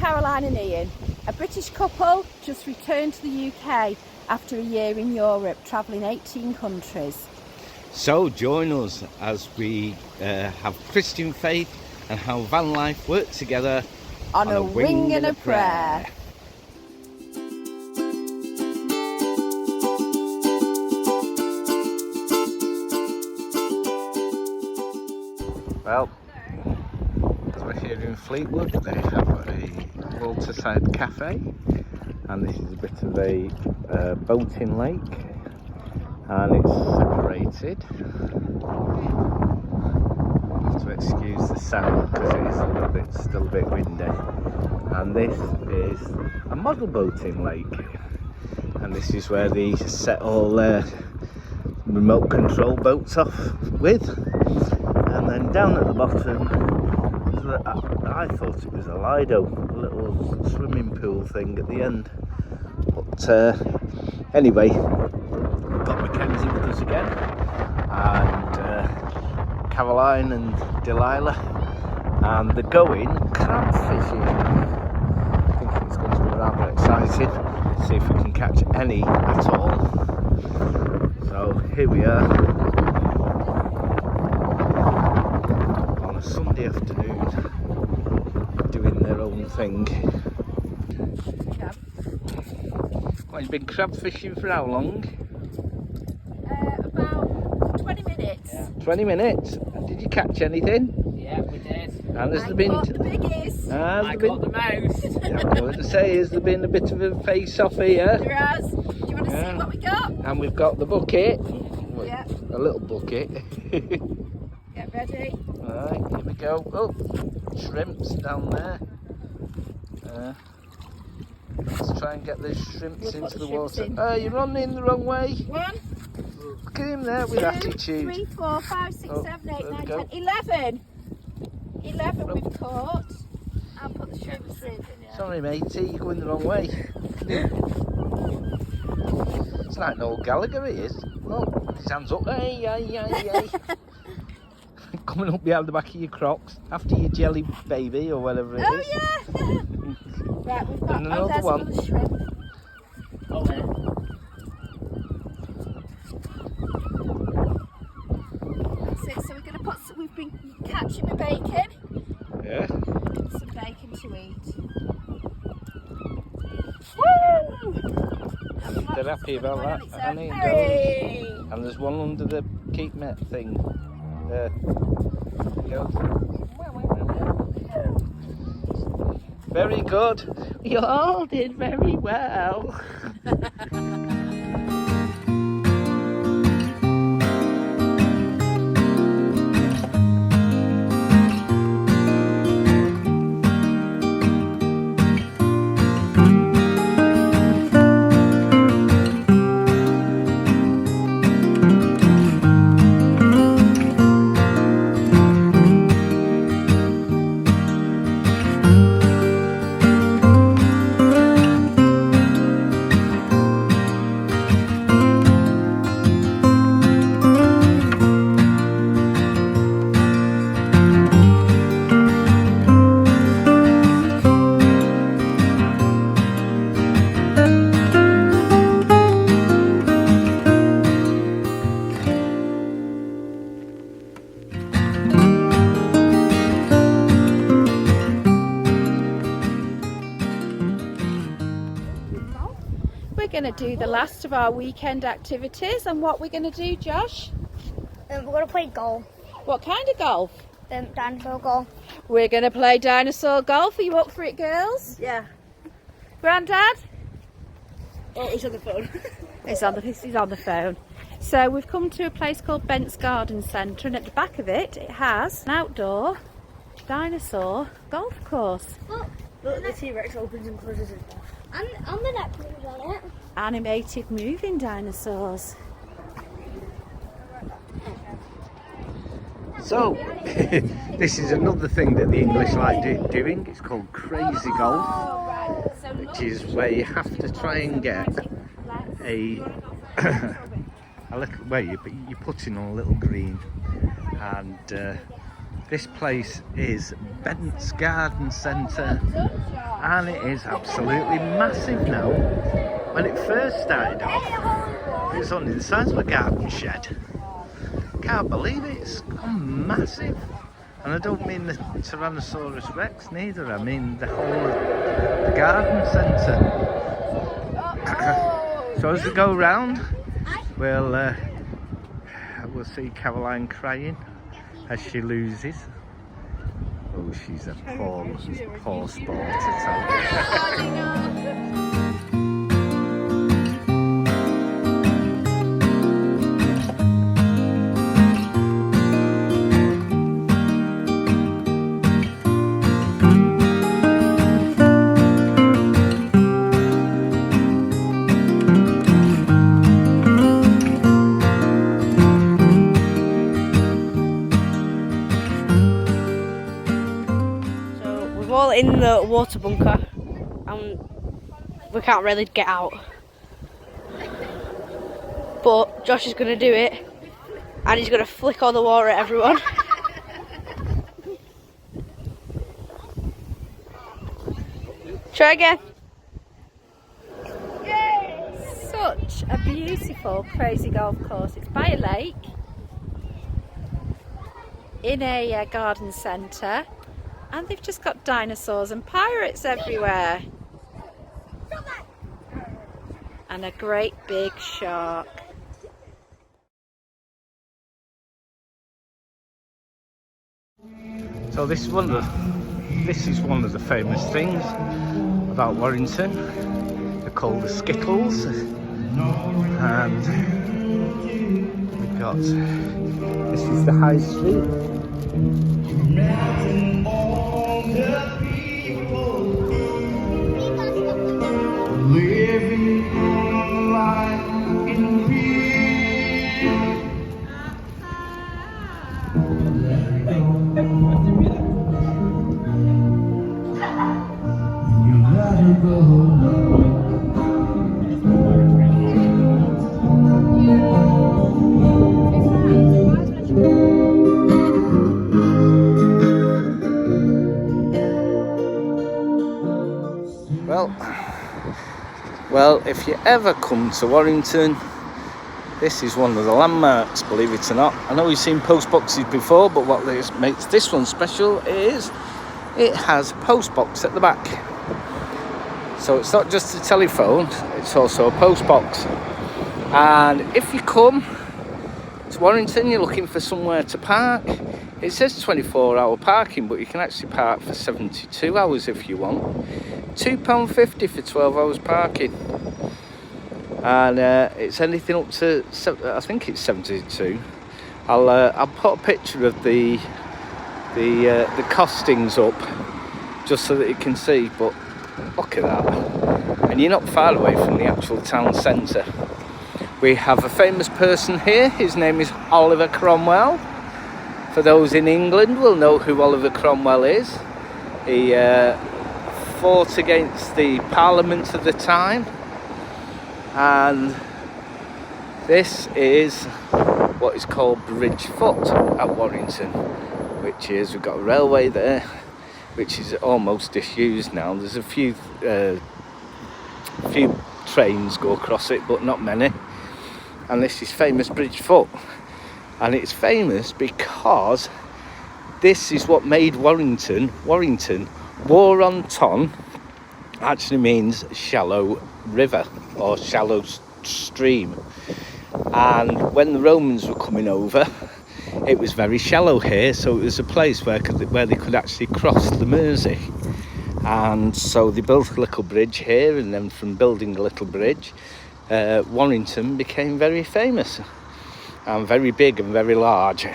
Caroline and Ian, a British couple just returned to the UK after a year in Europe, travelling 18 countries. So join us as we have Christian faith and how van life works together On a wing and a prayer. Well, as we're here in Fleetwood, they have a waterside cafe, and this is a bit of a boating lake, and it's separated. Have to excuse the sound because it is still a bit windy. And this is a model boating lake, and this is where they set all their remote control boats off with. And then down at the bottom, I thought it was a Lido, a little swimming pool thing at the end. But anyway, we've got Mackenzie with us again, and Caroline and Dillilah, and they're going crab fishing. I think it's going to be rather exciting. See if we can catch any at all. So here we are. Sunday afternoon, doing their own thing. Well, you've been crab fishing for how long? About 20 minutes. Yeah. 20 minutes? And did you catch anything? Yeah, we did. And has I there been caught the biggies. I got the mouse. Yeah, I was going to say, has there been a bit of a face-off here? There has. Do you want to see what we got? And we've got the bucket. Yeah. A little bucket. Get ready. Alright, here we go. Oh, shrimps down there. Let's try and get those shrimps into the water. Oh, you're running the wrong way. 1, Look at him there with 2, attitude. 3, 4, 5, 6, 7, 8, 9, 10, 11. 11 we've caught. I'll put the shrimps in. Sorry matey, you're going the wrong way. It's like Noel Gallagher he is. Oh, his hands up. Hey, hey, hey, hey. Coming up behind the back of your Crocs after your jelly baby or whatever it is. Oh yeah! Right, we've got another there's one. another shrimp. Oh, there. That's it. So we're going to put some, we've been catching the bacon. Yeah. Some bacon to eat. Woo! They're happy about that. Honey, Hey! and there's one under the keep net thing. There. Go. Very good. You all did very well. We're going to do the last of our weekend activities, and what we're going to do, Josh? We're going to play golf. What kind of golf? Dinosaur golf. We're going to play dinosaur golf. Are you up for it, girls? Yeah. Grandad? Oh, he's on the phone. He's on the phone. So we've come to a place called Bent's Garden Centre, and at the back of it, it has an outdoor dinosaur golf course. Look, the T-Rex opens and closes it. And the neck moves on it. Animated moving dinosaurs. So, this is another thing that the English like doing. It's called crazy golf, which is where you have to try and get a little, where you're putting on a little green, and this place is Bent's Garden Centre, and it is absolutely massive now. When it first started off, it was only the size of a garden shed. Can't believe it, it's gone massive. And I don't mean the Tyrannosaurus Rex neither, I mean the whole of the garden centre. So as we go round, we'll see Caroline crying as she loses. Oh, she's a poor sport, I tell you. In the water bunker and we can't really get out, but Josh is going to do it and he's going to flick all the water at everyone. Try again. Such a beautiful crazy golf course. It's by a lake in a garden centre. And they've just got dinosaurs and pirates everywhere. And a great big shark. So this is one of the famous things about Warrington. They're called the Skittles. And we've got, this is the High Street. Well, if you ever come to Warrington, this is one of the landmarks, believe it or not. I know you've seen post boxes before, but what makes this one special is it has a post box at the back. So it's not just a telephone, it's also a post box. And if you come to Warrington, you're looking for somewhere to park, it says 24-hour parking, but you can actually park for 72 hours if you want. £2.50 for 12 hours parking. And it's anything up to, I think it's 72. I'll put a picture of the costings up just so that you can see, but look at that. And you're not far away from the actual town centre. We have a famous person here, his name is Oliver Cromwell. For those in England will know who Oliver Cromwell is. He fought against the Parliament of the time, and this is what is called Bridge Foot at Warrington, which is, we've got a railway there which is almost disused now. There's a few trains go across it, but not many. And this is famous Bridge Foot, and it's famous because this is what made Warrington. War on Ton actually means shallow river or shallow stream, and when the Romans were coming over, it was very shallow here, so it was a place where they could actually cross the Mersey. And so they built a little bridge here, and then from building a little bridge, Warrington became very famous and very big and very large.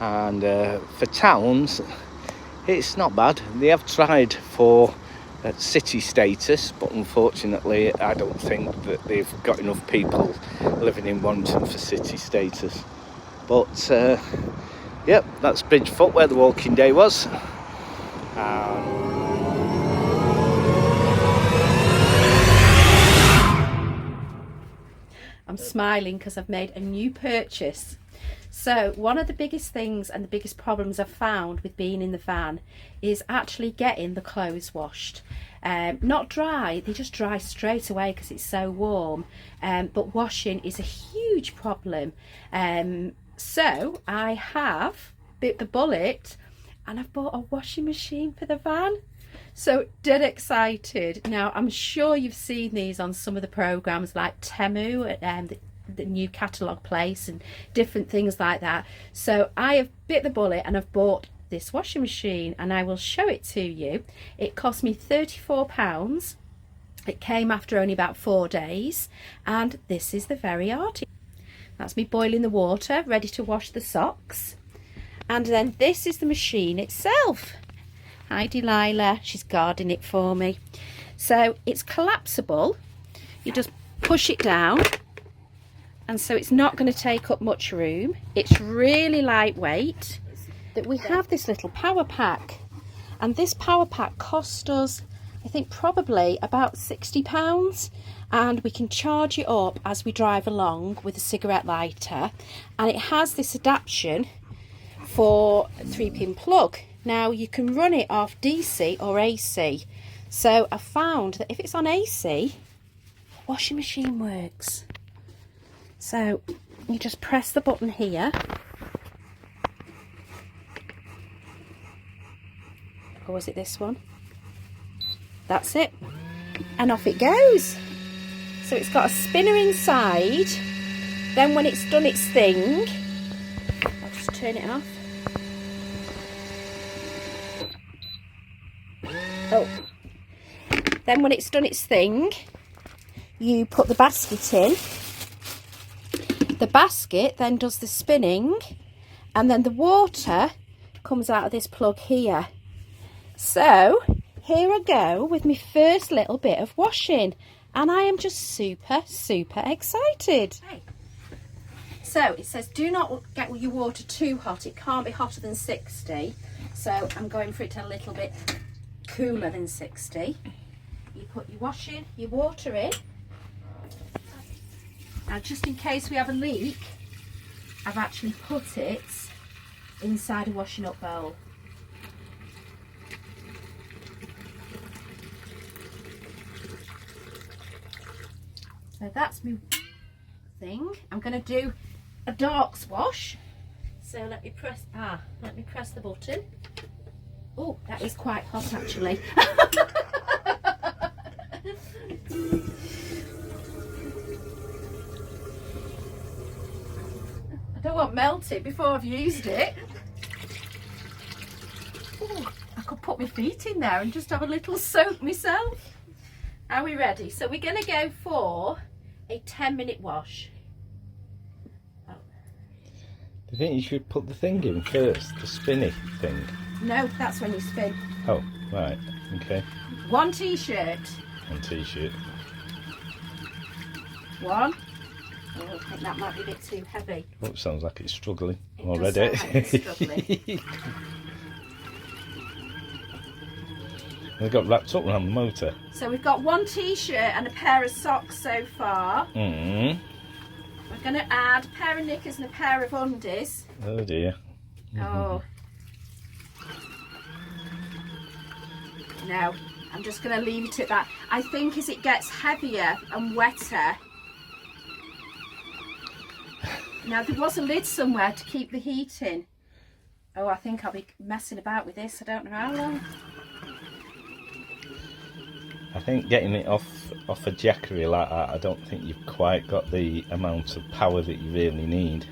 And for towns, it's not bad. They have tried for city status, but unfortunately I don't think that they've got enough people living in Warrington for city status. But yep, that's Bridge Foot, where the walking day was. I'm smiling because I've made a new purchase. So one of the biggest things and the biggest problems I've found with being in the van is actually getting the clothes washed. Not dry, they just dry straight away because it's so warm, but washing is a huge problem. So I have bit the bullet and I've bought a washing machine for the van. So dead excited. Now I'm sure you've seen these on some of the programs like Temu, the new catalogue place and different things like that. So I have bit the bullet and I've bought this washing machine, and I will show it to you. It cost me £34. It came after only about 4 days, and this is the very arty. That's me boiling the water ready to wash the socks. And then this is the machine itself. Hi Dillilah, she's guarding it for me. So it's collapsible. You just push it down, and so it's not going to take up much room. It's really lightweight. That we have this little power pack, and this power pack cost us, I think, probably about £60, and we can charge it up as we drive along with a cigarette lighter, and it has this adaptation for a 3-pin plug. Now you can run it off DC or AC, so I found that if it's on AC, the washing machine works. So you just press the button here, or was it this one? That's it, and off it goes. So it's got a spinner inside. Then when it's done its thing, I'll just turn it off. Oh, then when it's done its thing, you put the basket in. The basket then does the spinning, and then the water comes out of this plug here. So here I go with my first little bit of washing, and I am just super excited. So it says do not get your water too hot. It can't be hotter than 60. So I'm going for it a little bit cooler than 60. You put your water in. Now just in case we have a leak, I've actually put it inside a washing up bowl. So that's my thing. I'm going to do a darks wash. So let me press the button. Oh, that is quite hot actually. I don't want melted before I've used it. Ooh, I could put my feet in there and just have a little soak myself. Are we ready? So we're going to go for a 10-minute wash. Oh. Do you think you should put the thing in first, the spinny thing? No, that's when you spin. Oh, right, okay. One t-shirt. One t-shirt. One. Oh, I think that might be a bit too heavy. Oh, it sounds like it's struggling It already. does sound like it's struggling. They got wrapped up around the motor. So we've got one t-shirt and a pair of socks so far. Mm. We're going to add a pair of knickers and a pair of undies. Oh dear. Oh. No, I'm just going to leave it at that. I think as it gets heavier and wetter. Now there was a lid somewhere to keep the heat in. Oh, I think I'll be messing about with this. I don't know how long. I think getting it off a jackery like that, I don't think you've quite got the amount of power that you really need.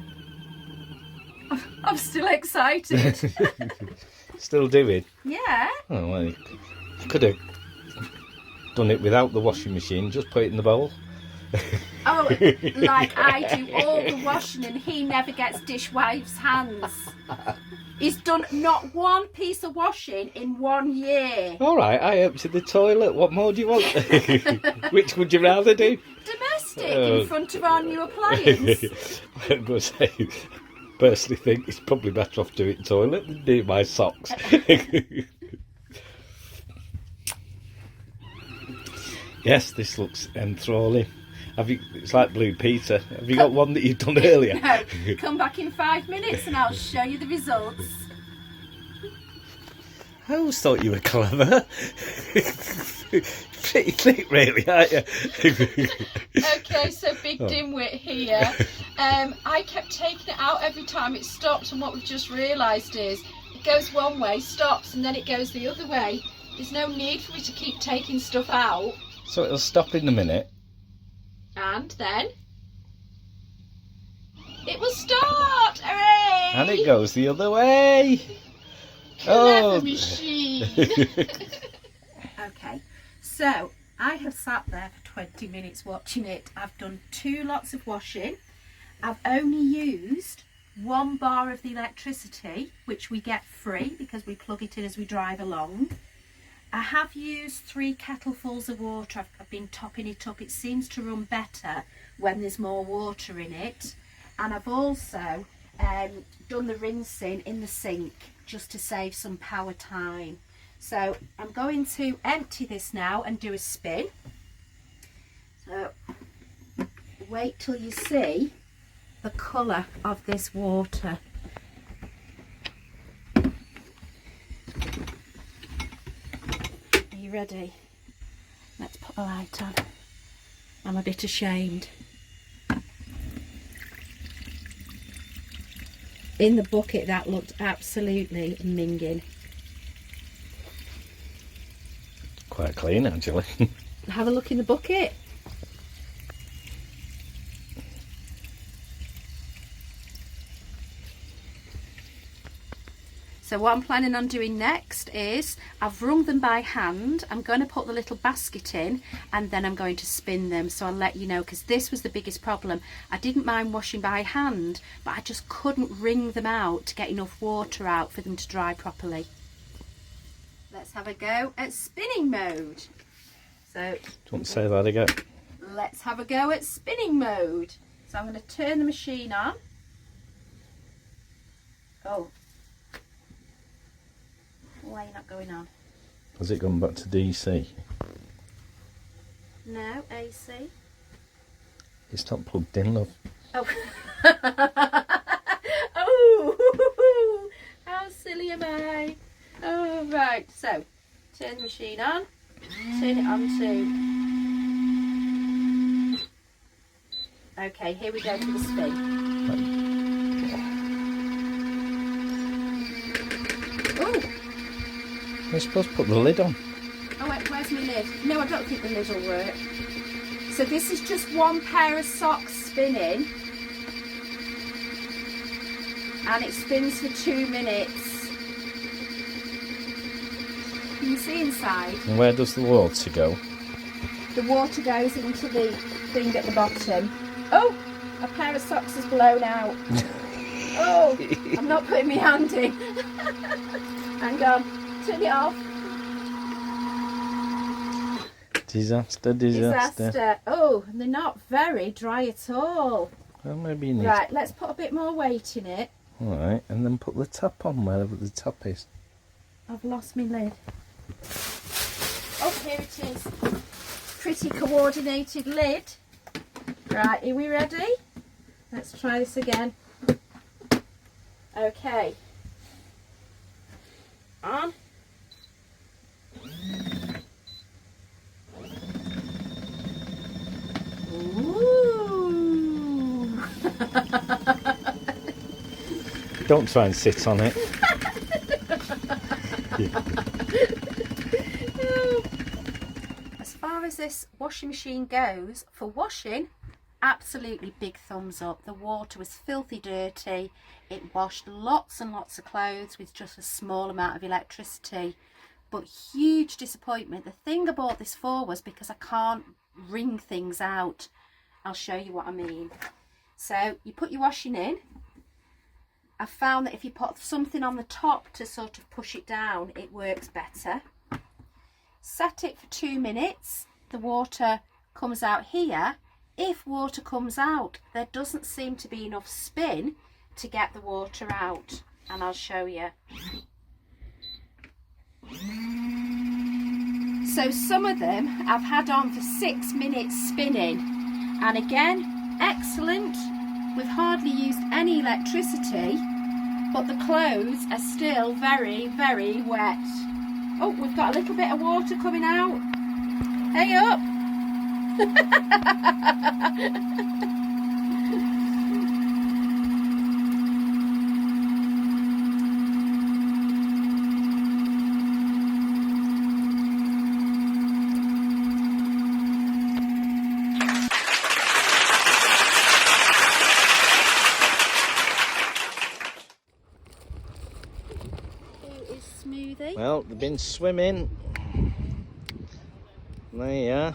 I'm still excited. Still doing? Yeah. Oh, well, you could have done it without the washing machine, just put it in the bowl. Oh, like I do all the washing and he never gets dishwife's hands. He's done not one piece of washing in 1 year. Alright, I emptied the toilet. What more do you want? Which would you rather do? Domestic in front of our new appliance. I'm going to say, personally think it's probably better off doing toilet than doing my socks. Yes, this looks enthralling. It's like Blue Peter. Have you got one that you've done earlier? No, come back in 5 minutes and I'll show you the results. I always thought you were clever. Pretty thick, really, aren't you? Okay, so big dimwit here. I kept taking it out every time it stopped, and what we've just realised is it goes one way, stops, and then it goes the other way. There's no need for me to keep taking stuff out. So it'll stop in a minute. And then it will start! Hooray! And it goes the other way. Clever machine. Okay, so I have sat there for 20 minutes watching it. I've done 2 lots of washing. I've only used 1 bar of the electricity, which we get free because we plug it in as we drive along. I have used 3 kettlefuls of water. I've been topping it up. It seems to run better when there's more water in it. And I've also done the rinsing in the sink just to save some power time. So I'm going to empty this now and do a spin. So wait till you see the colour of this water. Are you ready? Let's put the light on. I'm a bit ashamed. In the bucket that looked absolutely minging. Quite clean, actually. Have a look in the bucket. So what I'm planning on doing next is I've wrung them by hand. I'm going to put the little basket in and then I'm going to spin them. So I'll let you know, because this was the biggest problem. I didn't mind washing by hand, but I just couldn't wring them out to get enough water out for them to dry properly. Let's have a go at spinning mode. So Do you want to say that again? let's have a go at spinning mode. So I'm going to turn the machine on. Oh. Why are you not going on? Has it gone back to DC? No, AC. It's not plugged in, love. Oh. Oh, how silly am I? Oh, right. So, turn the machine on. Turn it on to... Okay, here we go for the spin. You're supposed to put the lid on. Oh wait, where's my lid? No, I don't think the lid will work. So this is just 1 pair of socks spinning. And it spins for 2 minutes. Can you see inside? And where does the water go? The water goes into the thing at the bottom. Oh, a pair of socks has blown out. Oh, I'm not putting my hand in. Hang on. Turn it off. Disaster. Oh, and they're not very dry at all. Well, maybe you need Right, let's put a bit more weight in it. Alright, and then put the top on wherever the top is. I've lost my lid. Oh, here it is. Pretty coordinated lid. Right, are we ready? Let's try this again. Okay. On. Ooh. Don't try and sit on it. As far as this washing machine goes, for washing, absolutely big thumbs up. The water was filthy dirty. It washed lots and lots of clothes with just a small amount of electricity. But huge disappointment. The thing I bought this for was because I can't wring things out. I'll show you what I mean. So you put your washing in. I found that if you put something on the top to sort of push it down, it works better. Set it for 2 minutes. The water comes out here. If water comes out, there doesn't seem to be enough spin to get the water out, and I'll show you. So some of them I've had on for 6 minutes spinning, And again, excellent. We've hardly used any electricity, but the clothes are still very, very wet. Oh, we've got a little bit of water coming out. Hey up! Smoothie. Well, they've been swimming. There you are.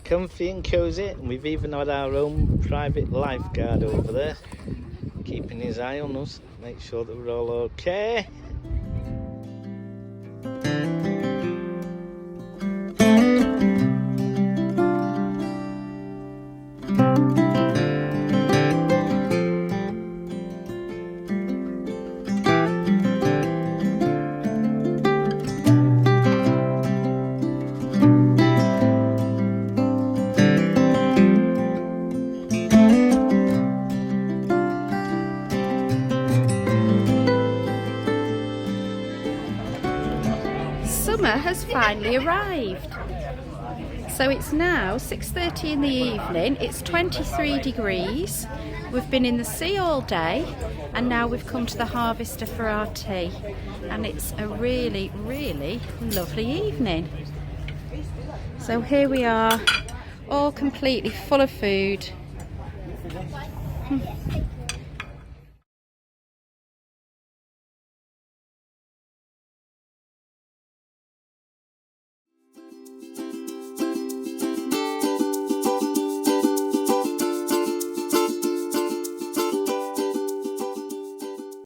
Comfy and cosy. We've even had our own private lifeguard over there, keeping his eye on us, make sure that we're all okay. Summer has finally arrived. So it's now 6:30 in the evening, it's 23 degrees, we've been in the sea all day, and now we've come to the harvester for our tea, and it's a really, really lovely evening. So here we are, all completely full of food.